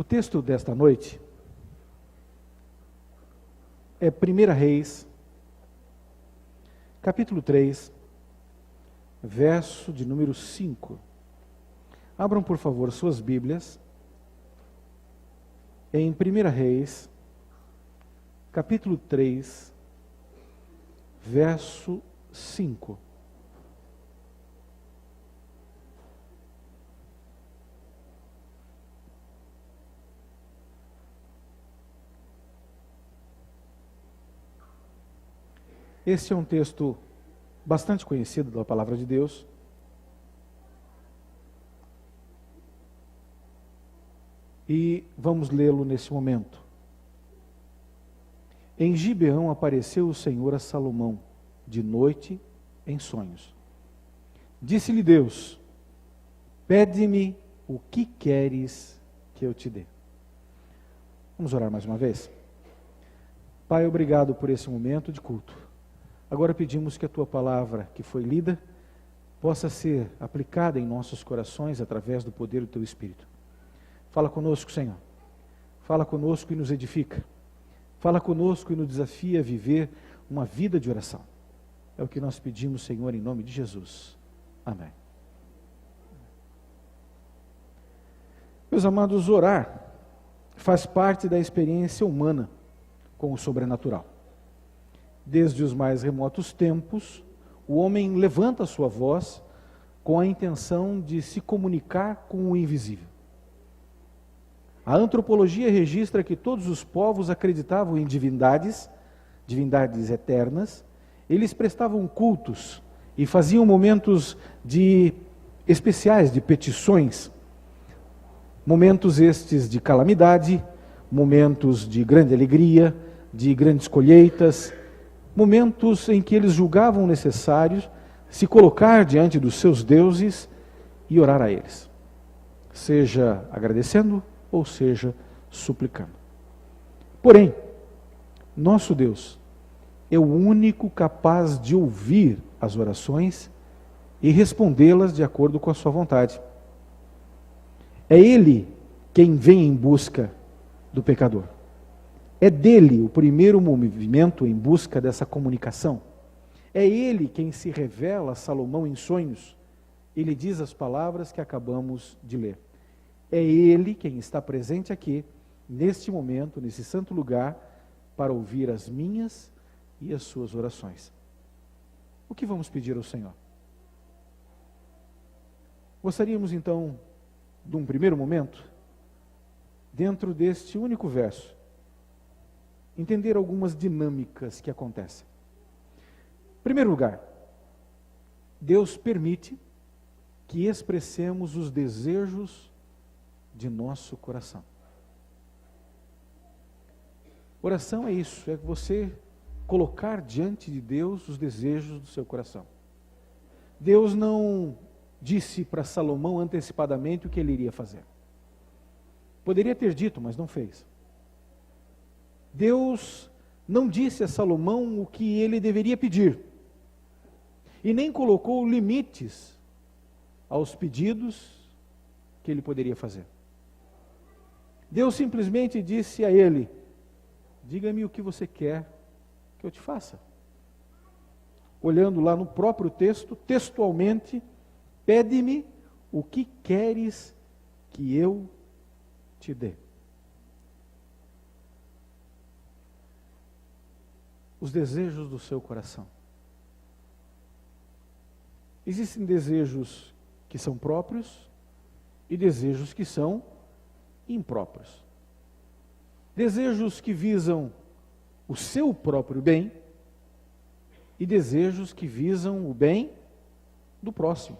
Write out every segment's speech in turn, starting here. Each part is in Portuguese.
O texto desta noite é 1 Reis, capítulo 3, verso de número 5. Abram, por favor, suas Bíblias em 1 Reis, capítulo 3, verso 5. Este é um texto bastante conhecido da palavra de Deus. E vamos lê-lo nesse momento. Em Gibeão apareceu o Senhor a Salomão, de noite, em sonhos. Disse-lhe Deus: pede-me o que queres que eu te dê. Vamos orar mais uma vez? Pai, obrigado por esse momento de culto. Agora pedimos que a Tua palavra, que foi lida, possa ser aplicada em nossos corações através do poder do Teu Espírito. Fala conosco, Senhor. Fala conosco e nos edifica. Fala conosco e nos desafia a viver uma vida de oração. É o que nós pedimos, Senhor, em nome de Jesus. Amém. Meus amados, orar faz parte da experiência humana com o sobrenatural. Desde os mais remotos tempos, o homem levanta a sua voz com a intenção de se comunicar com o invisível. A antropologia registra que todos os povos acreditavam em divindades eternas. Eles prestavam cultos e faziam momentos especiais de petições. Momentos estes de calamidade, momentos de grande alegria, de grandes colheitas, momentos em que eles julgavam necessários se colocar diante dos seus deuses e orar a eles, seja agradecendo ou seja suplicando. Porém, nosso Deus é o único capaz de ouvir as orações e respondê-las de acordo com a sua vontade. É Ele quem vem em busca do pecador. É dele o primeiro movimento em busca dessa comunicação. É ele quem se revela a Salomão em sonhos. Ele diz as palavras que acabamos de ler. É ele quem está presente aqui, neste momento, nesse santo lugar, para ouvir as minhas e as suas orações. O que vamos pedir ao Senhor? Gostaríamos então, de um primeiro momento, dentro deste único verso, entender algumas dinâmicas que acontecem. Em primeiro lugar, Deus permite que expressemos os desejos de nosso coração. Oração é isso, é você colocar diante de Deus os desejos do seu coração. Deus não disse para Salomão antecipadamente o que ele iria fazer. Poderia ter dito, mas não fez. Deus não disse a Salomão o que ele deveria pedir. E nem colocou limites aos pedidos que ele poderia fazer. Deus simplesmente disse a ele: diga-me o que você quer que eu te faça. Olhando lá no próprio texto, textualmente, pede-me o que queres que eu te dê. Os desejos do seu coração. Existem desejos que são próprios e desejos que são impróprios. Desejos que visam o seu próprio bem e desejos que visam o bem do próximo.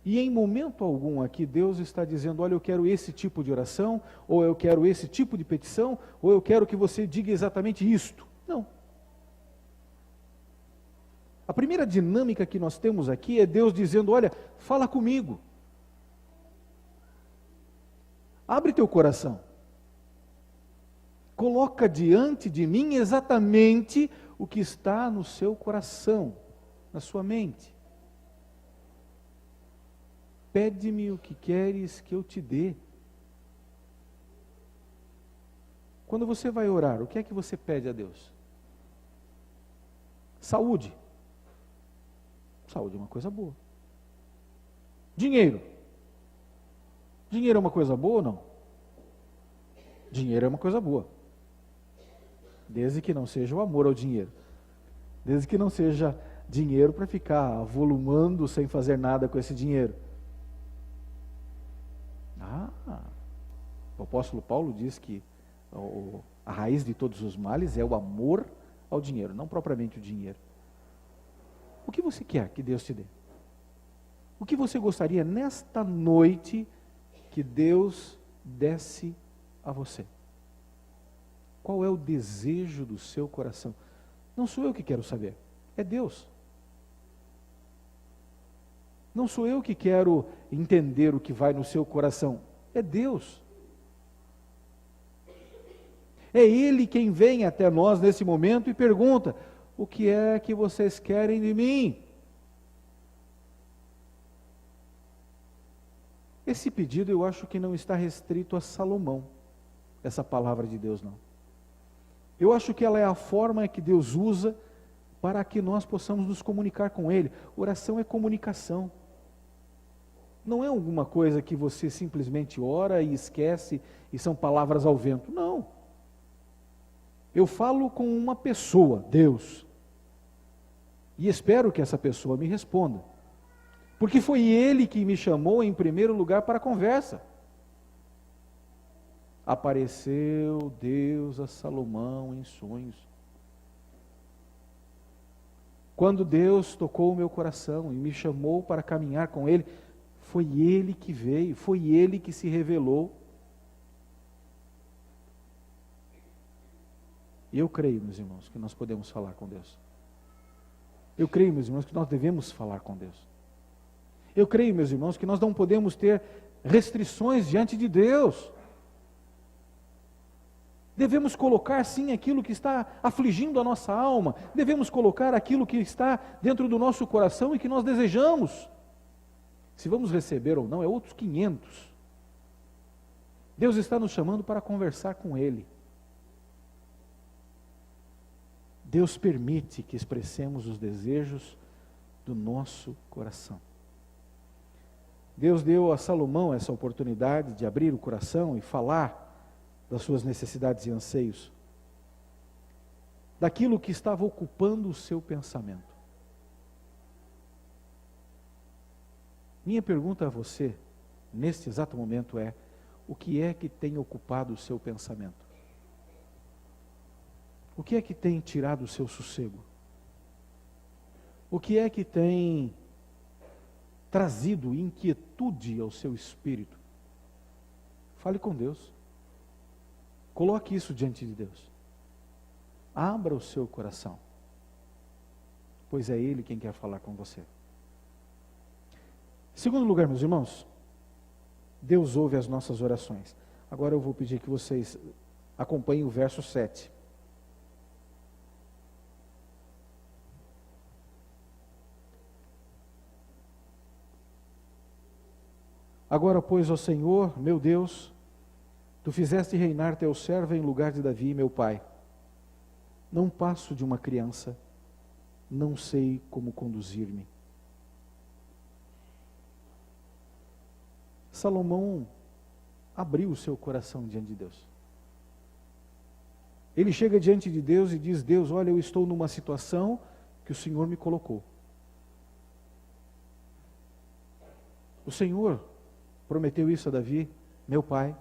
E em momento algum aqui Deus está dizendo: olha, eu quero esse tipo de oração, ou eu quero esse tipo de petição, ou eu quero que você diga exatamente isto. Não. A primeira dinâmica que nós temos aqui é Deus dizendo: olha, fala comigo. Abre teu coração. Coloca diante de mim exatamente o que está no seu coração, na sua mente. Pede-me o que queres que eu te dê. Quando você vai orar, o que é que você pede a Deus? Saúde. Saúde é uma coisa boa. Dinheiro. Dinheiro é uma coisa boa ou não? Dinheiro é uma coisa boa. Desde que não seja o amor ao dinheiro. Desde que não seja dinheiro para ficar avolumando sem fazer nada com esse dinheiro. O apóstolo Paulo diz que a raiz de todos os males é o amor ao dinheiro, não propriamente o dinheiro. O que você quer que Deus te dê? O que você gostaria nesta noite que Deus desse a você? Qual é o desejo do seu coração? Não sou eu que quero saber, é Deus. Não sou eu que quero entender o que vai no seu coração, é Deus. É Ele quem vem até nós nesse momento e pergunta: o que é que vocês querem de mim? Esse pedido eu acho que não está restrito a Salomão, essa palavra de Deus não. Eu acho que ela é a forma que Deus usa para que nós possamos nos comunicar com Ele. Oração é comunicação. Não é alguma coisa que você simplesmente ora e esquece e são palavras ao vento. Não. Eu falo com uma pessoa, Deus, e espero que essa pessoa me responda. Porque foi Ele que me chamou em primeiro lugar para a conversa. Apareceu Deus a Salomão em sonhos. Quando Deus tocou o meu coração e me chamou para caminhar com Ele, foi Ele que veio, foi Ele que se revelou. E eu creio, meus irmãos, que nós podemos falar com Deus. Eu creio, meus irmãos, que nós devemos falar com Deus. Eu creio, meus irmãos, que nós não podemos ter restrições diante de Deus. Devemos colocar sim aquilo que está afligindo a nossa alma, devemos colocar aquilo que está dentro do nosso coração e que nós desejamos. Se vamos receber ou não, é outros 500. Deus está nos chamando para conversar com Ele. Deus permite que expressemos os desejos do nosso coração. Deus deu a Salomão essa oportunidade de abrir o coração e falar das suas necessidades e anseios, daquilo que estava ocupando o seu pensamento. Minha pergunta a você, neste exato momento é: o que é que tem ocupado o seu pensamento? O que é que tem tirado o seu sossego? O que é que tem trazido inquietude ao seu espírito? Fale com Deus. Coloque isso diante de Deus. Abra o seu coração, pois é Ele quem quer falar com você. Em segundo lugar, meus irmãos, Deus ouve as nossas orações. Agora eu vou pedir que vocês acompanhem o verso 7. Agora, pois, ó Senhor, meu Deus, Tu fizeste reinar teu servo em lugar de Davi, meu pai. Não passo de uma criança, não sei como conduzir-me. Salomão abriu o seu coração diante de Deus. Ele chega diante de Deus e diz: Deus, olha, eu estou numa situação que o Senhor me colocou. O Senhor prometeu isso a Davi, meu pai.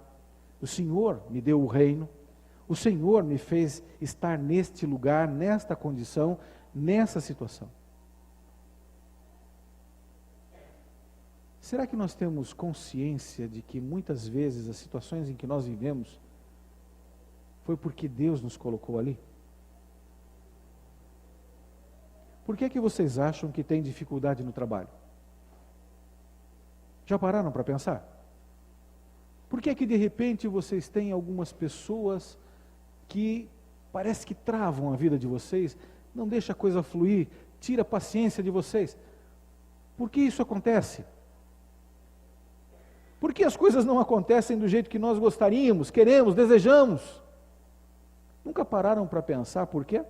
O Senhor me deu o reino. O Senhor me fez estar neste lugar, nesta condição, nessa situação. Será que nós temos consciência de que muitas vezes as situações em que nós vivemos foi porque Deus nos colocou ali? Por que é que vocês acham que tem dificuldade no trabalho? Já pararam para pensar? Por que é que de repente vocês têm algumas pessoas que parece que travam a vida de vocês, não deixa a coisa fluir, tira a paciência de vocês? Por que isso acontece? Por que as coisas não acontecem do jeito que nós gostaríamos, queremos, desejamos? Nunca pararam para pensar por quê?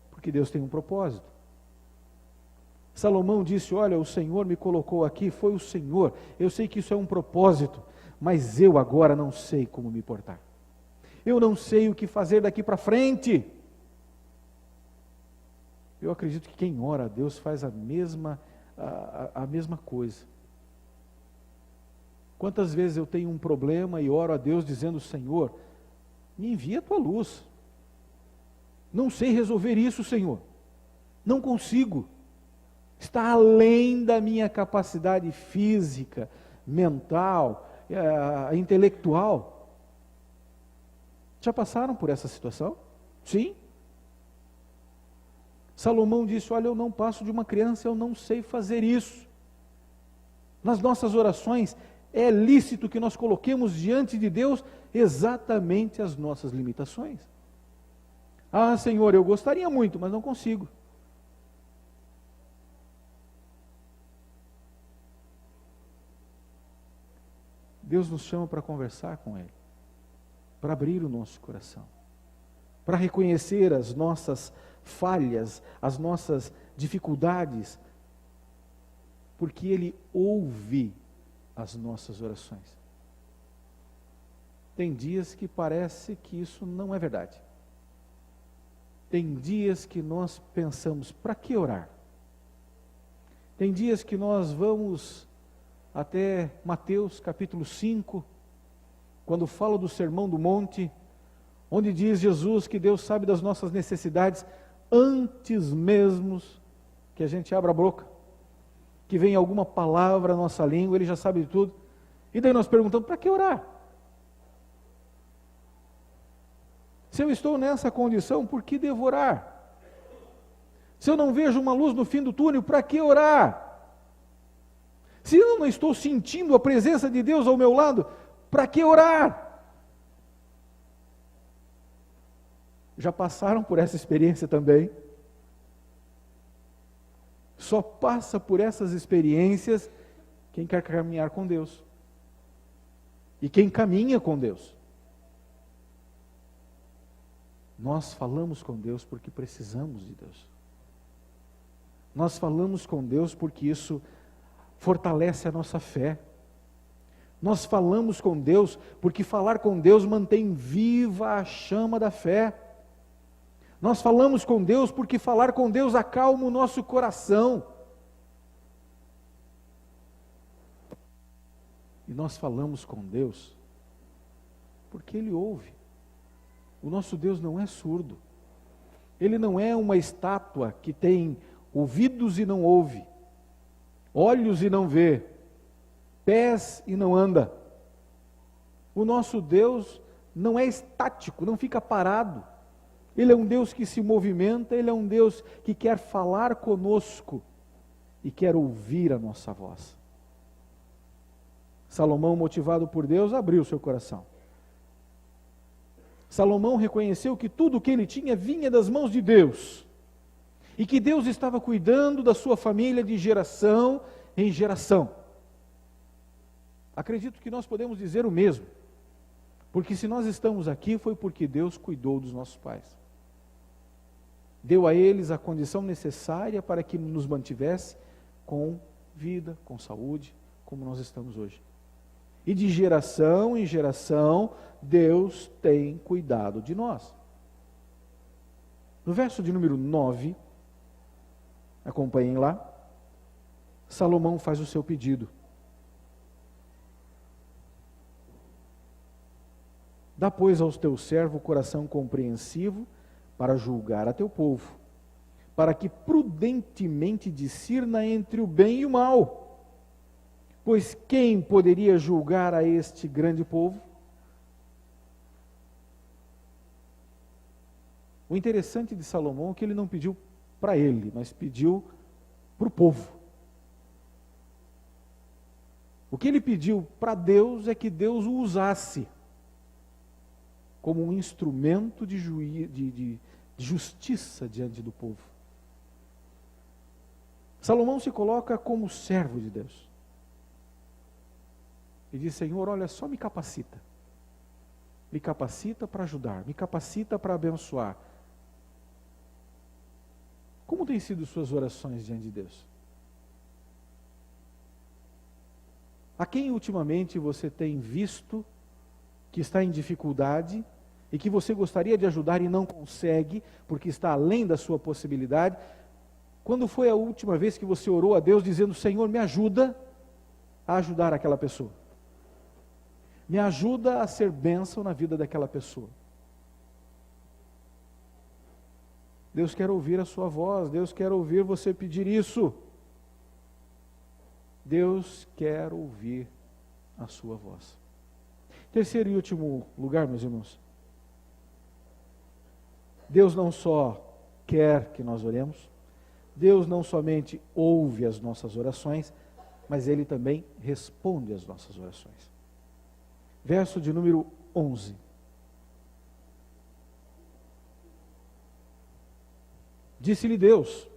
Porque Deus tem um propósito. Salomão disse: olha, o Senhor me colocou aqui, foi o Senhor, eu sei que isso é um propósito, mas eu agora não sei como me portar. Eu não sei o que fazer daqui para frente. Eu acredito que quem ora a Deus faz a mesma coisa. Quantas vezes eu tenho um problema e oro a Deus dizendo: Senhor, me envia a tua luz. Não sei resolver isso, Senhor. Não consigo. Está além da minha capacidade física, mental, intelectual. Já passaram por essa situação? Sim. Salomão disse: olha, eu não passo de uma criança, eu não sei fazer isso. Nas nossas orações, é lícito que nós coloquemos diante de Deus exatamente as nossas limitações. Ah, Senhor, eu gostaria muito, mas não consigo. Deus nos chama para conversar com Ele, para abrir o nosso coração, para reconhecer as nossas falhas, as nossas dificuldades, porque Ele ouve as nossas orações. Tem dias que parece que isso não é verdade. Tem dias que nós pensamos: para que orar? Tem dias que nós vamos até Mateus capítulo 5, quando fala do Sermão do Monte, onde diz Jesus que Deus sabe das nossas necessidades antes mesmo que a gente abra a boca, que venha alguma palavra na nossa língua, Ele já sabe de tudo. E daí nós perguntamos: para que orar? Se eu estou nessa condição, por que devo orar? Se eu não vejo uma luz no fim do túnel, para que orar? Se eu não estou sentindo a presença de Deus ao meu lado, para que orar? Já passaram por essa experiência também? Só passa por essas experiências quem quer caminhar com Deus. E quem caminha com Deus. Nós falamos com Deus porque precisamos de Deus. Nós falamos com Deus porque isso fortalece a nossa fé. Nós falamos com Deus porque falar com Deus mantém viva a chama da fé. Nós falamos com Deus porque falar com Deus acalma o nosso coração. E nós falamos com Deus porque Ele ouve. O nosso Deus não é surdo. Ele não é uma estátua que tem ouvidos e não ouve, olhos e não vê, pés e não anda. O nosso Deus não é estático, não fica parado. Ele é um Deus que se movimenta, Ele é um Deus que quer falar conosco e quer ouvir a nossa voz. Salomão, motivado por Deus, abriu seu coração. Salomão reconheceu que tudo o que ele tinha vinha das mãos de Deus, e que Deus estava cuidando da sua família de geração em geração. Acredito que nós podemos dizer o mesmo, porque se nós estamos aqui foi porque Deus cuidou dos nossos pais. Deu a eles a condição necessária para que nos mantivesse com vida, com saúde, como nós estamos hoje. E de geração em geração, Deus tem cuidado de nós. No verso de número 9, acompanhem lá, Salomão faz o seu pedido. Dá, pois, aos teus servos coração compreensivo para julgar a teu povo, para que prudentemente discirna entre o bem e o mal. Pois quem poderia julgar a este grande povo? O interessante de Salomão é que ele não pediu para ele, mas pediu para o povo. O que ele pediu para Deus é que Deus o usasse como um instrumento de justiça diante do povo. Salomão se coloca como servo de Deus. E diz: Senhor, olha, só me capacita. me capacita para ajudar, me capacita para abençoar. Como têm sido suas orações diante de Deus? A quem ultimamente você tem visto que está em dificuldade e que você gostaria de ajudar e não consegue, porque está além da sua possibilidade? Quando foi a última vez que você orou a Deus dizendo: Senhor, me ajuda a ajudar aquela pessoa? Me ajuda a ser bênção na vida daquela pessoa. Deus quer ouvir a sua voz, Deus quer ouvir você pedir isso. Deus quer ouvir a sua voz. Terceiro e último lugar, meus irmãos. Deus não só quer que nós oremos, Deus não somente ouve as nossas orações, mas Ele também responde às nossas orações. Verso de número 11. Disse-lhe Deus: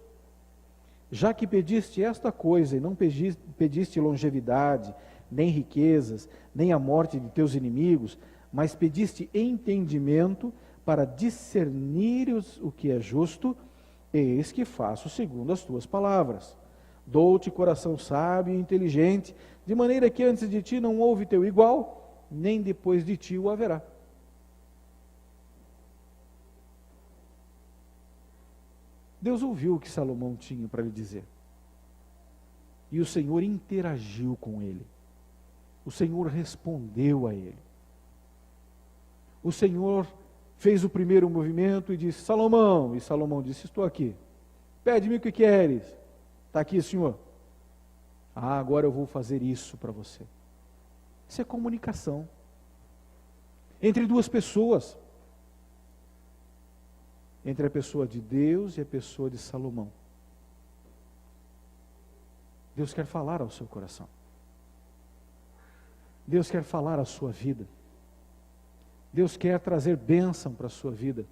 já que pediste esta coisa e não pediste longevidade, nem riquezas, nem a morte de teus inimigos, mas pediste entendimento para discernires o que é justo, eis que faço segundo as tuas palavras. Dou-te coração sábio e inteligente, de maneira que antes de ti não houve teu igual, nem depois de ti o haverá. Deus ouviu o que Salomão tinha para lhe dizer. E o Senhor interagiu com ele. O Senhor respondeu a ele. O Senhor fez o primeiro movimento e disse: Salomão. E Salomão disse: estou aqui. Pede-me o que queres. Está aqui, Senhor. Ah, agora eu vou fazer isso para você. Isso é comunicação entre duas pessoas. Entre a pessoa de Deus e a pessoa de Salomão. Deus quer falar ao seu coração. Deus quer falar à sua vida. Deus quer trazer bênção para a sua vida.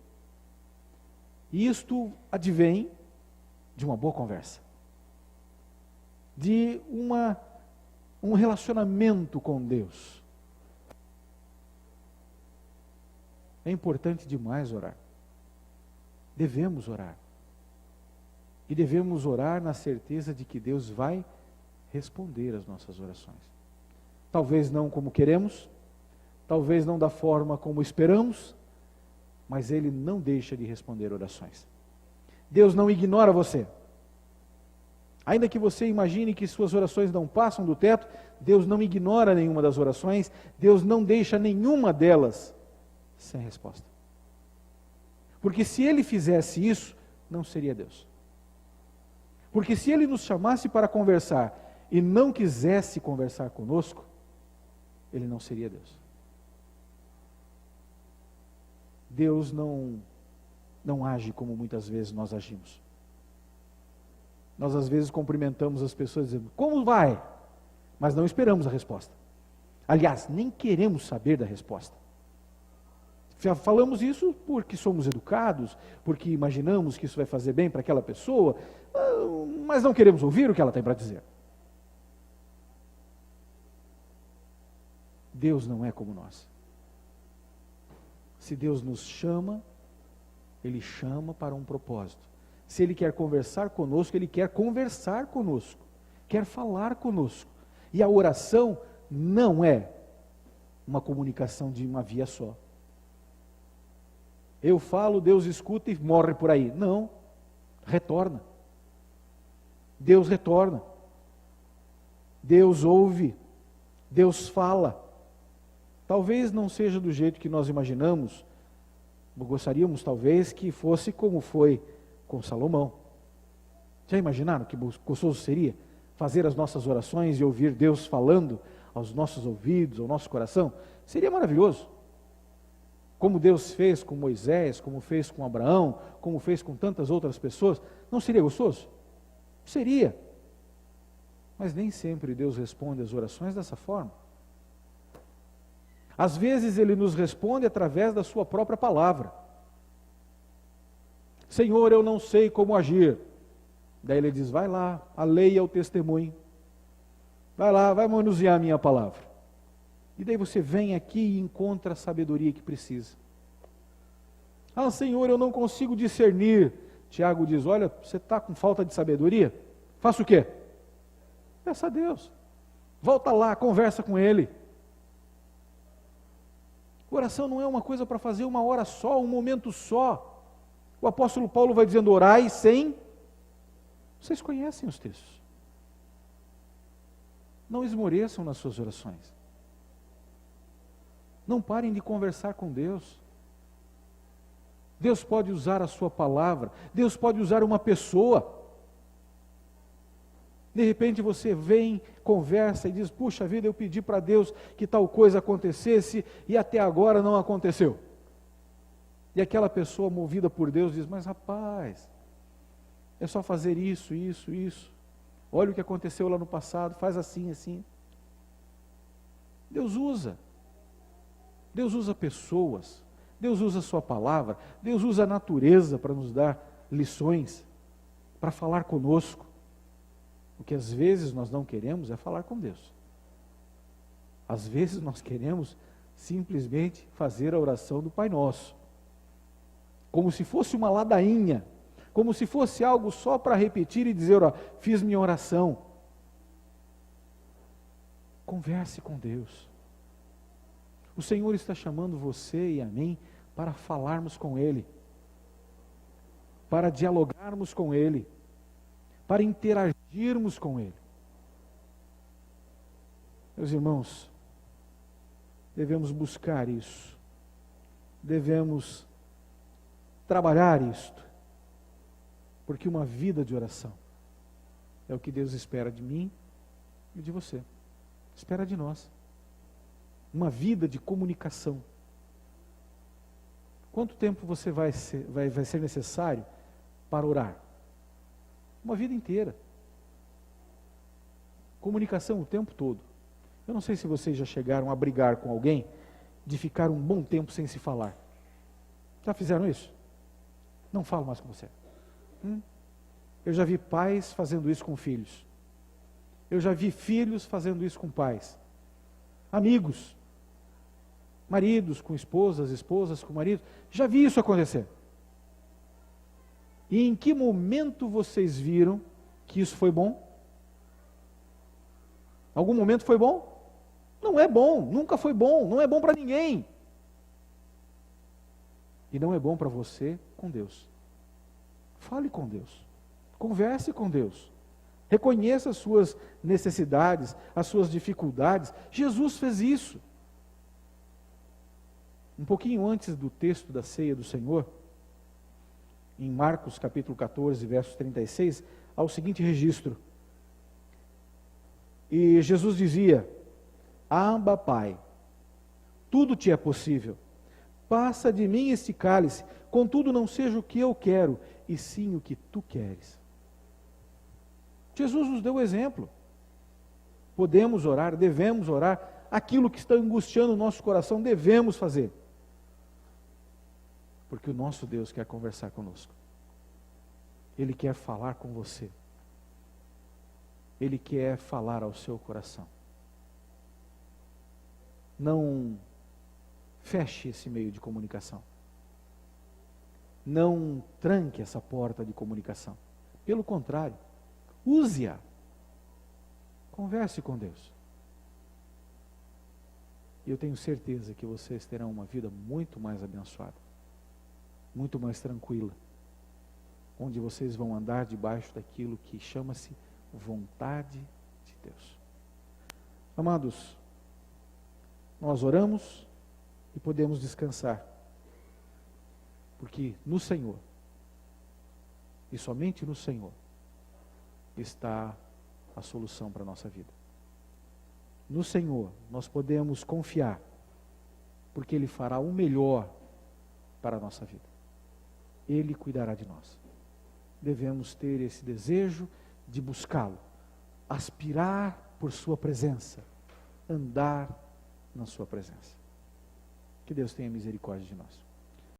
E isto advém de uma boa conversa. De um relacionamento com Deus. É importante demais orar. Devemos orar. E devemos orar na certeza de que Deus vai responder às nossas orações. Talvez não como queremos, talvez não da forma como esperamos, mas Ele não deixa de responder orações. Deus não ignora você. Ainda que você imagine que suas orações não passam do teto, Deus não ignora nenhuma das orações, Deus não deixa nenhuma delas sem resposta. Porque se Ele fizesse isso, não seria Deus. Porque se Ele nos chamasse para conversar e não quisesse conversar conosco, Ele não seria Deus. Deus não age como muitas vezes nós agimos. Nós às vezes cumprimentamos as pessoas dizendo: como vai? Mas não esperamos a resposta. Aliás, nem queremos saber da resposta. Falamos isso porque somos educados, porque imaginamos que isso vai fazer bem para aquela pessoa, mas não queremos ouvir o que ela tem para dizer. Deus não é como nós. Se Deus nos chama, Ele chama para um propósito. Se Ele quer conversar conosco, Ele quer conversar conosco, quer falar conosco. E a oração não é uma comunicação de uma via só. Eu falo, Deus escuta e morre por aí. Não, retorna. Deus retorna. Deus ouve. Deus fala. Talvez não seja do jeito que nós imaginamos. Gostaríamos talvez que fosse como foi com Salomão. Já imaginaram que gostoso seria fazer as nossas orações e ouvir Deus falando aos nossos ouvidos, ao nosso coração? Seria maravilhoso. Como Deus fez com Moisés, como fez com Abraão, como fez com tantas outras pessoas, não seria gostoso? Seria. Mas nem sempre Deus responde às orações dessa forma. Às vezes Ele nos responde através da sua própria palavra. Senhor, eu não sei como agir. Daí Ele diz: vai lá, a lei é o testemunho. Vai lá, vai manusear a minha palavra. E daí você vem aqui e encontra a sabedoria que precisa. Ah, Senhor, eu não consigo discernir. Tiago diz, olha, você está com falta de sabedoria? Faça o quê? Peça a Deus. Volta lá, conversa com Ele. Oração não é uma coisa para fazer uma hora só, um momento só. O apóstolo Paulo vai dizendo, orai sem... Vocês conhecem os textos. Não esmoreçam nas suas orações. Não parem de conversar com Deus. Deus pode usar a sua palavra, Deus pode usar uma pessoa. De repente você vem, conversa e diz, puxa vida, eu pedi para Deus que tal coisa acontecesse e até agora não aconteceu. E aquela pessoa movida por Deus diz, mas rapaz, é só fazer isso, isso, isso. Olha o que aconteceu lá no passado, faz assim, assim. Deus usa pessoas, Deus usa a sua palavra, Deus usa a natureza para nos dar lições, para falar conosco. O que às vezes nós não queremos é falar com Deus. Às vezes nós queremos simplesmente fazer a oração do Pai Nosso, como se fosse uma ladainha, como se fosse algo só para repetir e dizer, ó, fiz minha oração. Converse com Deus. O Senhor está chamando você e a mim para falarmos com Ele, para dialogarmos com Ele, para interagirmos com Ele. Meus irmãos, devemos buscar isso, devemos trabalhar isto, porque uma vida de oração é o que Deus espera de mim e de você, espera de nós. Uma vida de comunicação. Quanto tempo você vai ser necessário para orar? Uma vida inteira. Comunicação o tempo todo. Eu não sei se vocês já chegaram a brigar com alguém de ficar um bom tempo sem se falar. Já fizeram isso? Não falo mais com você. Eu já vi pais fazendo isso com filhos. Eu já vi filhos fazendo isso com pais. Amigos. Maridos com esposas, esposas com maridos. Já vi isso acontecer. E em que momento vocês viram que isso foi bom? Algum momento foi bom? Não é bom, nunca foi bom, não é bom para ninguém. E não é bom para você com Deus. Fale com Deus. Converse com Deus. Reconheça as suas necessidades, as suas dificuldades. Jesus fez isso. Um pouquinho antes do texto da ceia do Senhor, em Marcos capítulo 14, versos 36, há o seguinte registro. E Jesus dizia, Abba, Pai, tudo te é possível. Passa de mim este cálice, contudo não seja o que eu quero, e sim o que tu queres. Jesus nos deu o exemplo. Podemos orar, devemos orar, aquilo que está angustiando o nosso coração, devemos fazer. Porque o nosso Deus quer conversar conosco. Ele quer falar com você. Ele quer falar ao seu coração. Não feche esse meio de comunicação. Não tranque essa porta de comunicação. Pelo contrário, use-a. Converse com Deus. E eu tenho certeza que vocês terão uma vida muito mais abençoada, muito mais tranquila, onde vocês vão andar debaixo daquilo que chama-se vontade de Deus. Amados, nós oramos e podemos descansar, porque no Senhor, e somente no Senhor, está a solução para a nossa vida. No Senhor nós podemos confiar, porque Ele fará o melhor para a nossa vida. Ele cuidará de nós. Devemos ter esse desejo de buscá-lo, aspirar por sua presença, andar na sua presença. Que Deus tenha misericórdia de nós.